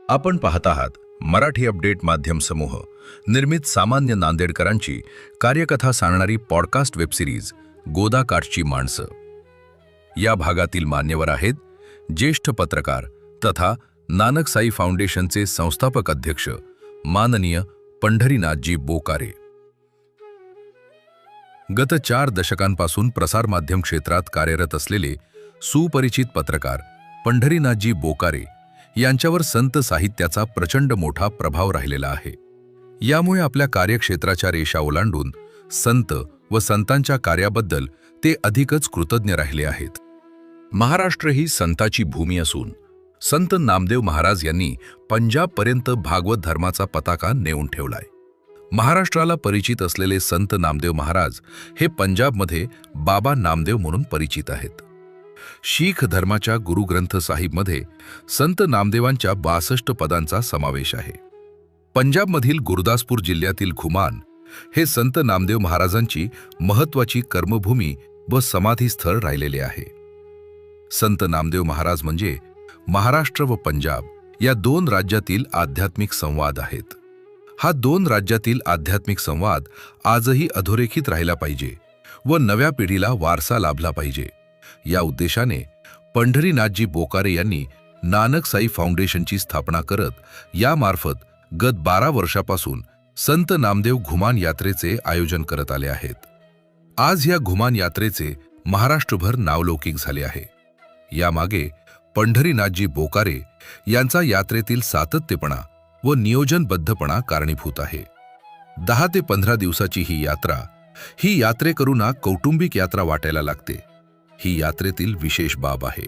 आपण पाहत आहात मराठी अपडेट माध्यम समूह निर्मित सामान्य नांदेडकरांची कार्यकथा सांगणारी पॉडकास्ट वेबसिरीज गोदाकाठची माणसं। या भागातील मान्यवर आहेत ज्येष्ठ पत्रकार तथा नानक साई फाउंडेशनचे संस्थापक अध्यक्ष माननीय पंढरीनाथजी बोकारे। गत 4 दशकांपासून प्रसारमाध्यम क्षेत्रात कार्यरत असलेले सुपरिचित पत्रकार पंढरीनाथजी बोकारे यांच्यावर संत साहित्याचा प्रचंड मोठा प्रभाव राहिलेला आहे। यामुळे आपल्या कार्यक्षेत्राच्या रेषा ओलांडून संत व संतांच्या कार्याबद्दल ते अधिकच कृतज्ञ राहिले आहेत। महाराष्ट्र ही संताची भूमी असून संत नामदेव महाराज यांनी पंजाबपर्यंत भागवत धर्माचा पताका नेऊन ठेवलाय। महाराष्ट्राला परिचित असलेले संत नामदेव महाराज हे पंजाबमध्ये बाबा नामदेव म्हणून परिचित आहेत। शीख धर्माच्या गुरु ग्रंथ साहिबमध्ये संत नामदेवांच्या 62 पदांचा समावेश आहे। पंजाबमधील गुरदासपूर जिल्ह्यातील घुमान हे संत नामदेव महाराजांची महत्त्वाची कर्मभूमी व समाधीस्थळ राहिलेले आहे। संत नामदेव महाराज म्हणजे महाराष्ट्र व पंजाब या 2 राज्यातील आध्यात्मिक संवाद आहेत। हा 2 राज्यातील आध्यात्मिक संवाद आजही अधोरेखित राहिला पाहिजे व नव्या पिढीला वारसा लाभला पाहिजे। या उद्देशाने पंढरीनाथजी बोकारे यांनी नानक साई फाउंडेशनची स्थापना करत यामार्फत गत 12 वर्षापासून संत नामदेव घुमान यात्रेचे आयोजन करत आले आहेत। आज या घुमान यात्रेचे महाराष्ट्रभर नावलौकिक झाले आहे। यामागे पंढरीनाथजी बोकारे यांचा यात्रेतील सातत्यपणा व नियोजनबद्धपणा कारणीभूत आहे। 10 ते 15 दिवसाची ही यात्रेकरूंना कौटुंबिक यात्रा वाटायला लागते। ही यात्रेतील विशेष बाब आहे।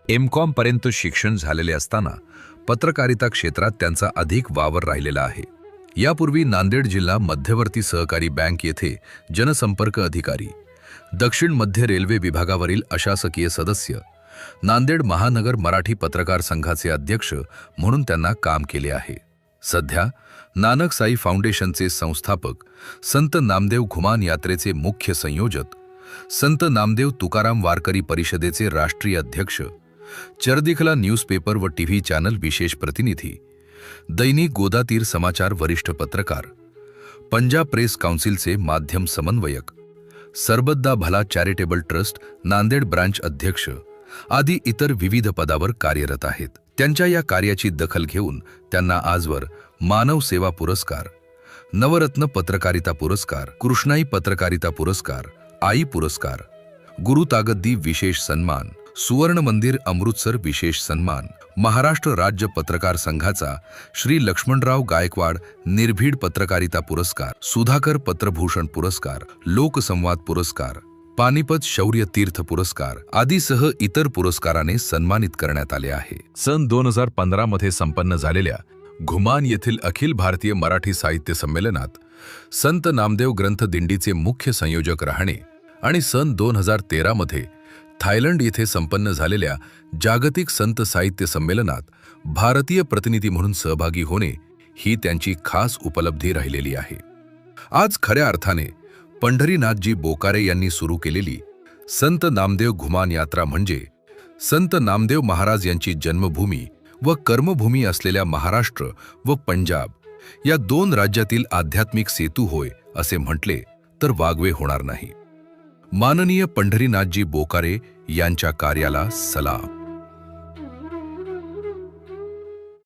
एमकॉम पर्यंत शिक्षण झालेले असताना पत्रकारिता क्षेत्रात त्यांचा अधिक वावर राहिलेला आहे। यापूर्वी नांदेड जिल्हा मध्यवर्ती सहकारी बँक येथे जनसंपर्क अधिकारी, दक्षिण मध्य रेल्वे विभागावरील अशासकीय सदस्य, नांदेड महानगर मराठी पत्रकार संघाचे अध्यक्ष म्हणून त्यांना काम केले आहे। सध्या नानक साई फाउंडेशनचे संस्थापक, संत नामदेव घुमान यात्रेचे मुख्य संयोजक, संत नामदेव तुकाराम वारकरी परिषदेचे राष्ट्रीय अध्यक्ष, चरदिखला न्यूजपेपर व टीव्ही चॅनल विशेष प्रतिनिधी, दैनिक गोदातीर समाचार वरिष्ठ पत्रकार, पंजाब प्रेस काउन्सिलचे माध्यम समन्वयक, सरबतदा भला चॅरिटेबल ट्रस्ट नांदेड ब्रांच अध्यक्ष आदी इतर विविध पदावर कार्यरत आहेत। त्यांच्या या कार्याची दखल घेऊन त्यांना आजवर मानव सेवा पुरस्कार, नवरत्न पत्रकारिता पुरस्कार, कृष्णाई पत्रकारिता पुरस्कार, आई पुरस्कार, गुरु तागद्दी विशेष सन्मान, सुवर्ण मंदिर अमृतसर विशेष सन्मान, महाराष्ट्र राज्य पत्रकार संघाचा श्री लक्ष्मणराव गायकवाड निर्भीड पत्रकारिता पुरस्कार, सुधाकर पत्रभूषण पुरस्कार, लोकसंवाद पुरस्कार, पानिपत शौर्य तीर्थ पुरस्कार आदीसह इतर पुरस्काराने सन्मानित करण्यात आले आहे। सन 2015 मध्ये संपन्न झालेल्या घुमान येथील अखिल भारतीय मराठी साहित्य संमेलनात संत नामदेव ग्रंथ दिंडीचे मुख्य संयोजक राहणे आणि सन 2013 मध्ये थायलंड येथे संपन्न झालेल्या जागतिक संत साहित्य संमेलनात भारतीय प्रतिनिधी म्हणून सहभागी होणे ही त्यांची खास उपलब्धी राहिलेली आहे। आज खऱ्या अर्थाने पंढरीनाथजी बोकारे यांनी सुरू केलेली संत नामदेव घुमान यात्रा म्हणजे संत नामदेव महाराज यांची जन्मभूमी व कर्मभूमी असलेल्या महाराष्ट्र व पंजाब या 2 राज्यातील आध्यात्मिक सेतू होय असे म्हटले तर वागवे होणार नाही। माननीय पंढरीनाथजी बोकारे यांच्या कार्याला सलाम।